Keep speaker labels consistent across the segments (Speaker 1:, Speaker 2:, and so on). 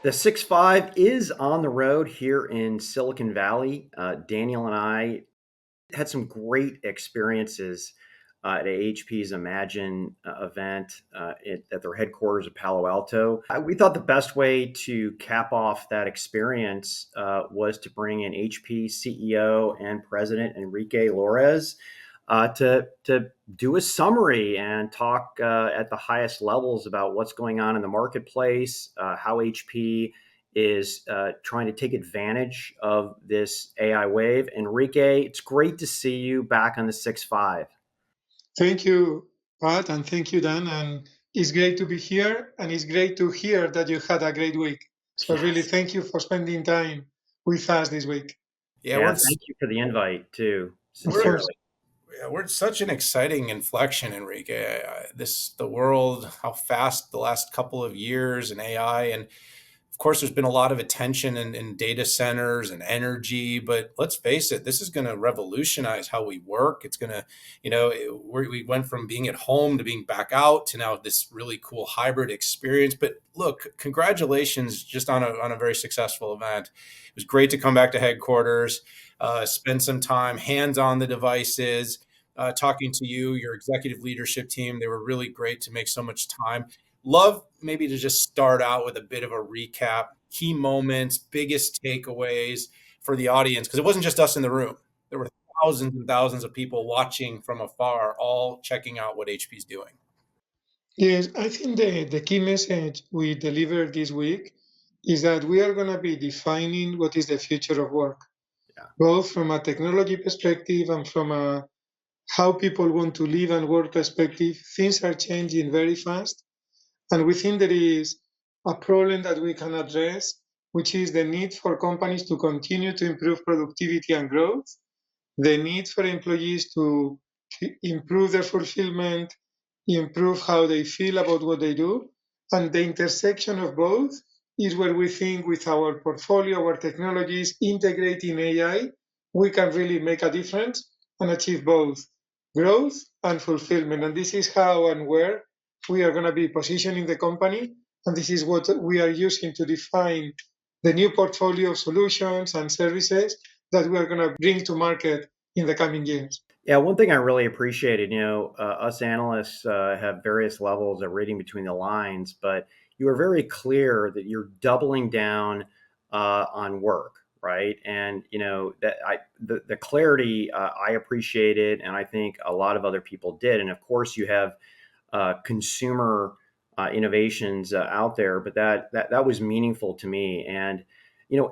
Speaker 1: The 6.5 is on the road here in Silicon Valley. Daniel and I had some great experiences at HP's Imagine event at their headquarters of Palo Alto. We thought the best way to cap off that experience was to bring in HP CEO and President Enrique Lores to do a summary and talk at the highest levels about what's going on in the marketplace, how HP is trying to take advantage of this AI wave. Enrique, it's great to see you back on the 6.5.
Speaker 2: Thank you, Pat, and thank you, Dan. And it's great to be here, and it's great to hear that you had a great week. So, really,
Speaker 1: Yes.
Speaker 2: thank you for spending time with us this week.
Speaker 3: Yeah,
Speaker 1: Yeah, thank you for the invite too,
Speaker 2: Of course.
Speaker 1: sincerely.
Speaker 3: we're at such an exciting inflection, Enrique. The world, how fast the last couple of years in AI, and of course, there's been a lot of attention in data centers and energy. But let's face it, this is going to revolutionize how we work. It's going to, we went from being at home to being back out to now this really cool hybrid experience. But look, congratulations just on a very successful event. It was great to come back to headquarters, spend some time hands on the devices, talking to you, your executive leadership team. They were really great to make so much time. Love maybe to just start out with a bit of a recap, key moments, biggest takeaways for the audience, because it wasn't just us in the room. There were thousands and thousands of people watching from afar, all checking out what HP's doing.
Speaker 2: Yes, I think the key message we delivered this week is that we are going to be defining what is the future of work,
Speaker 1: Yeah.
Speaker 2: both from a technology perspective and from a how people want to live and work perspective. Things are changing very fast. And we think there is a problem that we can address, which is the need for companies to continue to improve productivity and growth, the need for employees to improve their fulfillment, improve how they feel about what they do. And the intersection of both is where we think with our portfolio, our technologies, integrating AI, we can really make a difference and achieve both growth and fulfillment. And this is how and where we are going to be positioning the company. And this is what we are using to define the new portfolio of solutions and services that we are going to bring to market in the coming years.
Speaker 1: Yeah, one thing I really appreciated, us analysts have various levels of reading between the lines, but you were very clear that you're doubling down on work, right? And the clarity I appreciated, and I think a lot of other people did. And of course, you have consumer innovations out there, but that was meaningful to me. And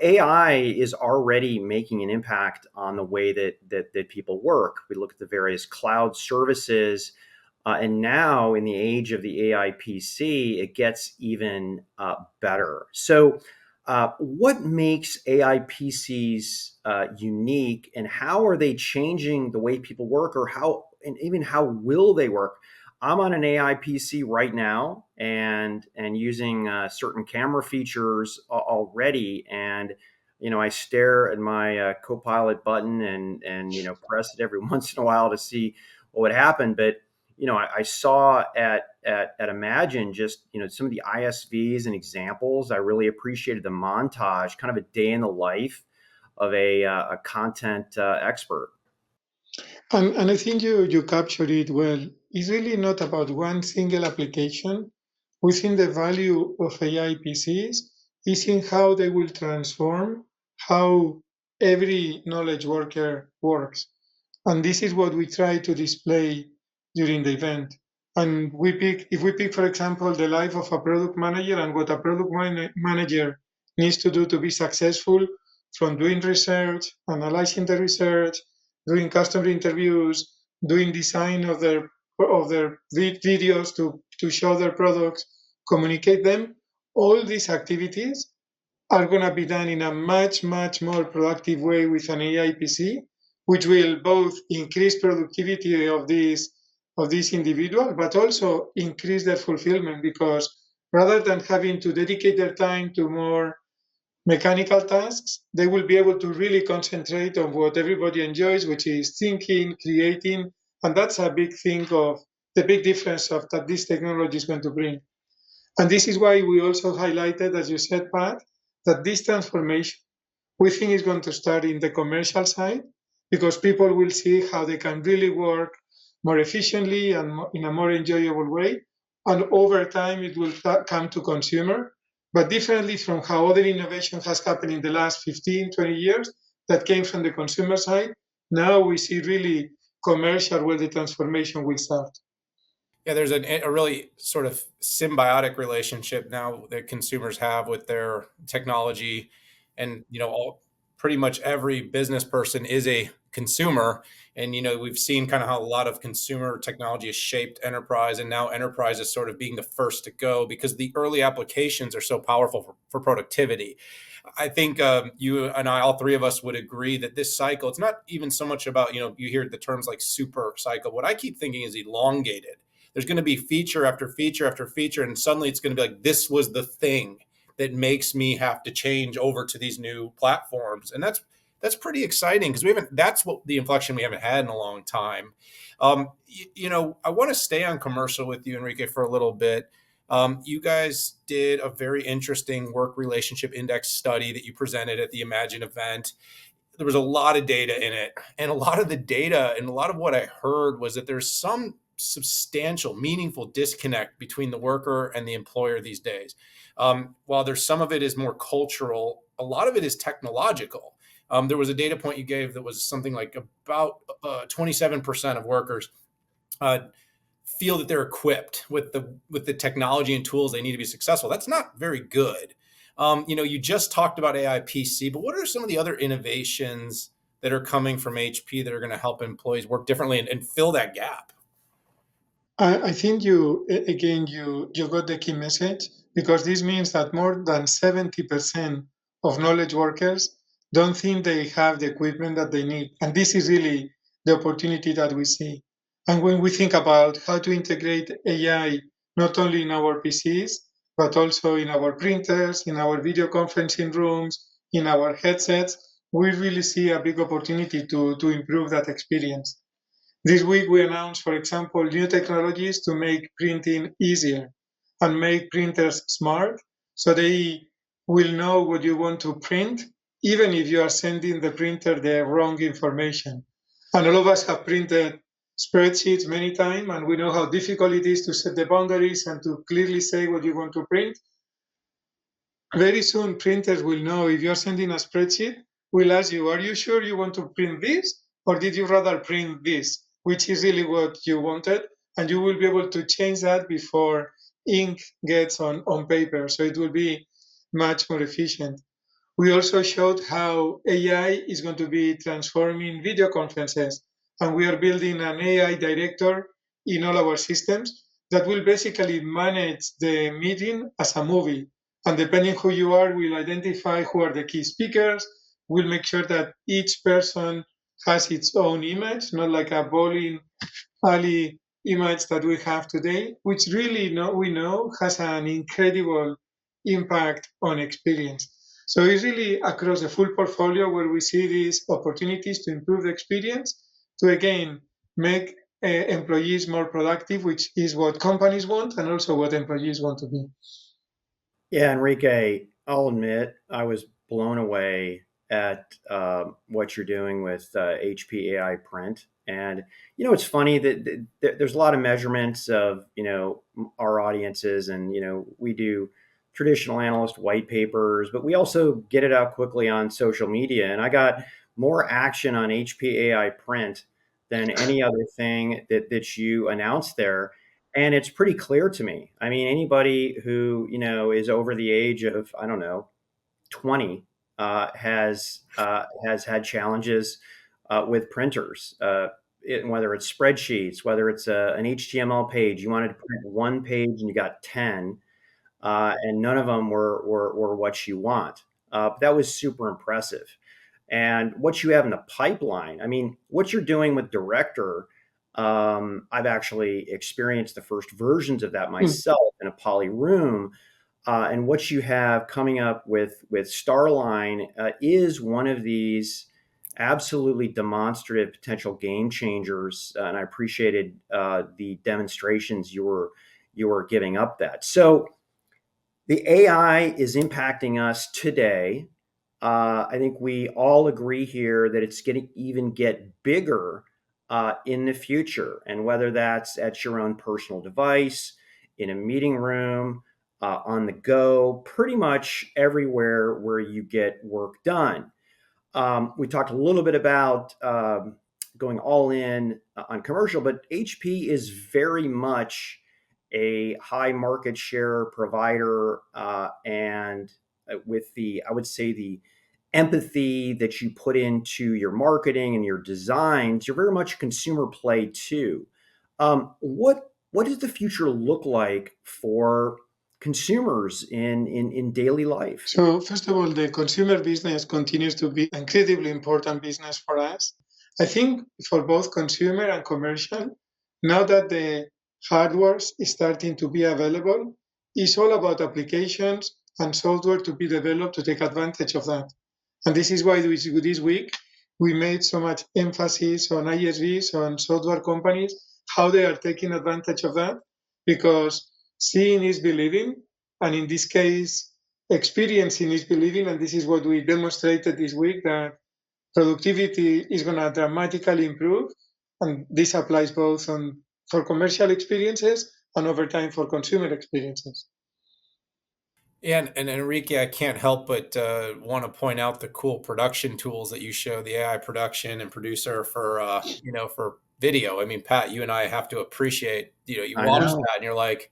Speaker 1: AI is already making an impact on the way that people work. We look at the various cloud services, and now in the age of the AI PC, it gets even better. So, what makes AI PCs unique, and how are they changing the way people work, or and even how will they work? I'm on an AI PC right now and using certain camera features already. And I stare at my Copilot button and press it every once in a while to see what would happen. But I saw at Imagine just some of the ISVs and examples. I really appreciated the montage, kind of a day in the life of a content expert.
Speaker 2: And I think you captured it well. It's really not about one single application. We think the value of AI PCs is in how they will transform how every knowledge worker works. And this is what we try to display during the event. And if we pick, for example, the life of a product manager and what a manager needs to do to be successful, from doing research, analyzing the research, doing customer interviews, doing design of their videos to show their products, communicate them. All these activities are going to be done in a much, much more productive way with an AI PC, which will both increase productivity of this individual, but also increase their fulfillment, because rather than having to dedicate their time to more mechanical tasks, they will be able to really concentrate on what everybody enjoys, which is thinking, creating, and that's a big thing of the big difference of that this technology is going to bring. And this is why we also highlighted, as you said, Pat, that this transformation we think is going to start in the commercial side because people will see how they can really work more efficiently and in a more enjoyable way. And over time, it will come to consumer, but differently from how other innovation has happened in the last 15, 20 years that came from the consumer side. Now we see really commercial where the transformation will start.
Speaker 3: Yeah, there's a really sort of symbiotic relationship now that consumers have with their technology, and pretty much every business person is a consumer. And we've seen kind of how a lot of consumer technology has shaped enterprise, and now enterprise is sort of being the first to go because the early applications are so powerful for productivity. I think you and I, all three of us, would agree that this cycle, it's not even so much about, you hear the terms like super cycle. What I keep thinking is elongated. There's going to be feature after feature after feature, and suddenly it's going to be like, this was the thing that makes me have to change over to these new platforms. And that's pretty exciting because that's what the inflection we haven't had in a long time. I want to stay on commercial with you, Enrique, for a little bit. You guys did a very interesting work relationship index study that you presented at the Imagine event. There was a lot of data in it, and a lot of the data and a lot of what I heard was that there's some substantial, meaningful disconnect between the worker and the employer these days. While there's some of it is more cultural, a lot of it is technological. There was a data point you gave that was something like about 27% of workers uh, feel that they're equipped with the technology and tools they need to be successful. That's not very good. You just talked about AI PC, but what are some of the other innovations that are coming from HP that are going to help employees work differently and fill that gap?
Speaker 2: I think you got the key message because this means that more than 70% of knowledge workers don't think they have the equipment that they need. And this is really the opportunity that we see. And when we think about how to integrate AI not only in our PCs, but also in our printers, in our video conferencing rooms, in our headsets, we really see a big opportunity to improve that experience. This week we announced, for example, new technologies to make printing easier and make printers smart so they will know what you want to print, even if you are sending the printer the wrong information. And all of us have printed spreadsheets many times, and we know how difficult it is to set the boundaries and to clearly say what you want to print. Very soon, printers will know if you're sending a spreadsheet, will ask you, are you sure you want to print this? Or did you rather print this, which is really what you wanted? And you will be able to change that before ink gets on paper. So it will be much more efficient. We also showed how AI is going to be transforming video conferences, and we are building an AI director in all our systems that will basically manage the meeting as a movie. And depending who you are, will identify who are the key speakers, will make sure that each person has its own image, not like a bowling alley image that we have today, which really we know has an incredible impact on experience. So it's really across the full portfolio where we see these opportunities to improve the experience, to again make employees more productive, which is what companies want and also what employees want to be.
Speaker 1: Yeah, Enrique, I'll admit I was blown away at what you're doing with HP AI Print. And it's funny that there's a lot of measurements of our audiences, and we do traditional analyst white papers, but we also get it out quickly on social media. And I got more action on HP AI Print than any other thing that you announced there, and it's pretty clear to me. I mean, anybody who is over the age of, I don't know, 20 has had challenges with printers. Whether it's spreadsheets, whether it's an HTML page, you wanted to print one page and you got 10, and none of them were what you want. That was super impressive. And what you have in the pipeline, I mean, what you're doing with Director, I've actually experienced the first versions of that
Speaker 2: Mm.
Speaker 1: myself in a poly room. And what you have coming up with Starline is one of these absolutely demonstrative potential game changers. And I appreciated the demonstrations you were giving up that. So The AI is impacting us today. I think we all agree here that it's going to even get bigger in the future. And whether that's at your own personal device, in a meeting room, on the go, pretty much everywhere where you get work done. We talked a little bit about going all in on commercial, but HP is very much a high market share provider, and with the, I would say, the empathy that you put into your marketing and your designs, you're very much a consumer play too. What does the future look like for consumers in daily life?
Speaker 2: So, first of all, the consumer business continues to be an incredibly important business for us. I think for both consumer and commercial, now that the hardware is starting to be available, it's all about applications and software to be developed to take advantage of that. And this is why this week we made so much emphasis on ISVs, on software companies, how they are taking advantage of that, because seeing is believing. And in this case, experiencing is believing. And this is what we demonstrated this week, that productivity is going to dramatically improve. And this applies both on for commercial experiences and over time for consumer experiences.
Speaker 3: Yeah, and Enrique, I can't help but want to point out the cool production tools that you show, the AI production and producer for for video. I mean, Pat, you and I have to appreciate, you
Speaker 1: I
Speaker 3: watch
Speaker 1: know.
Speaker 3: that and you're like,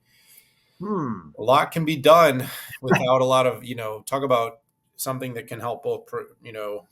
Speaker 1: Hmm.
Speaker 3: a lot can be done without a lot of, talk about something that can help both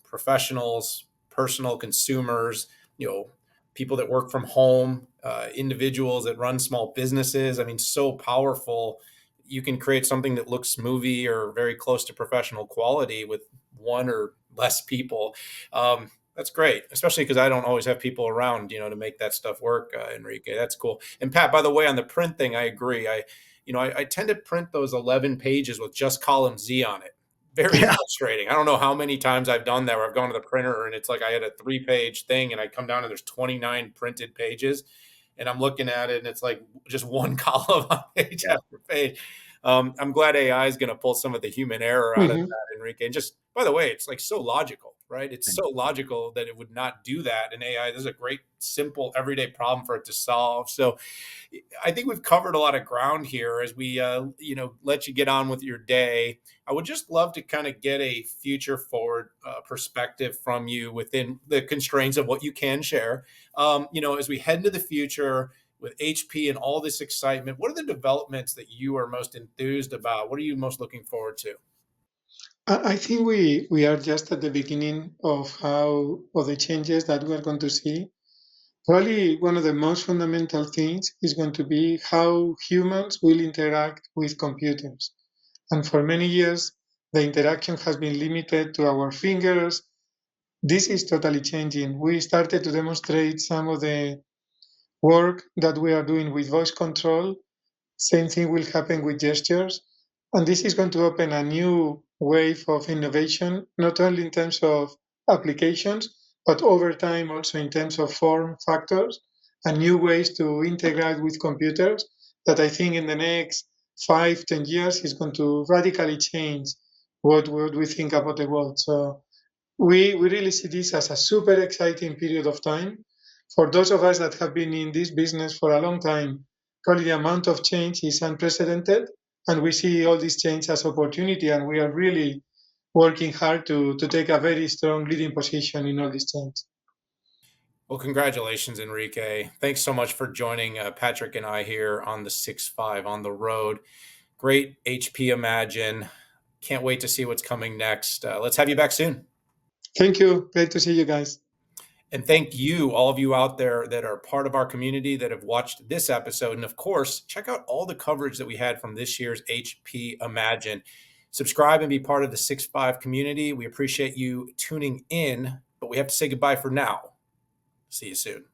Speaker 3: professionals, personal consumers, you know people that work from home, individuals that run small businesses. I mean, so powerful. You can create something that looks movie or very close to professional quality with one or less people. That's great, especially because I don't always have people around, to make that stuff work. Enrique, that's cool. And Pat, by the way, on the print thing, I agree. I tend to print those 11 pages with just column Z on it. Very
Speaker 1: Yeah.
Speaker 3: frustrating. I don't know how many times I've done that where I've gone to the printer and it's like I had a 3-page thing and I come down and there's 29 printed pages and I'm looking at it and it's like just one column on page
Speaker 1: Yeah.
Speaker 3: after page. I'm glad AI is going to pull some of the human error out of
Speaker 2: Mhm.
Speaker 3: that, Enrique. And just by the way, it's like so logical, right? It's so logical that it would not do that in AI. This is a great, simple, everyday problem for it to solve. So I think we've covered a lot of ground here as we, let you get on with your day. I would just love to kind of get a future forward perspective from you within the constraints of what you can share. As we head into the future with HP and all this excitement, what are the developments that you are most enthused about? What are you most looking forward to?
Speaker 2: I think we are just at the beginning of the changes that we are going to see. Probably one of the most fundamental things is going to be how humans will interact with computers. And for many years, the interaction has been limited to our fingers. This is totally changing. We started to demonstrate some of the work that we are doing with voice control. Same thing will happen with gestures. And this is going to open a new wave of innovation, not only in terms of applications, but over time also in terms of form factors and new ways to integrate with computers that I think in the next 5, 10 years is going to radically change what we think about the world. So we really see this as a super exciting period of time. For those of us that have been in this business for a long time, probably the amount of change is unprecedented, and we see all this change as opportunity, and we are really working hard to take a very strong leading position in all this change.
Speaker 3: Well, congratulations, Enrique. Thanks so much for joining Patrick and I here on the 6-5 on the road. Great HP Imagine. Can't wait to see what's coming next. Let's have you back soon.
Speaker 2: Thank you. Great to see you guys.
Speaker 3: And thank you, all of you out there that are part of our community that have watched this episode. And of course, check out all the coverage that we had from this year's HP Imagine. Subscribe and be part of the 6-5 community. We appreciate you tuning in, but we have to say goodbye for now. See you soon.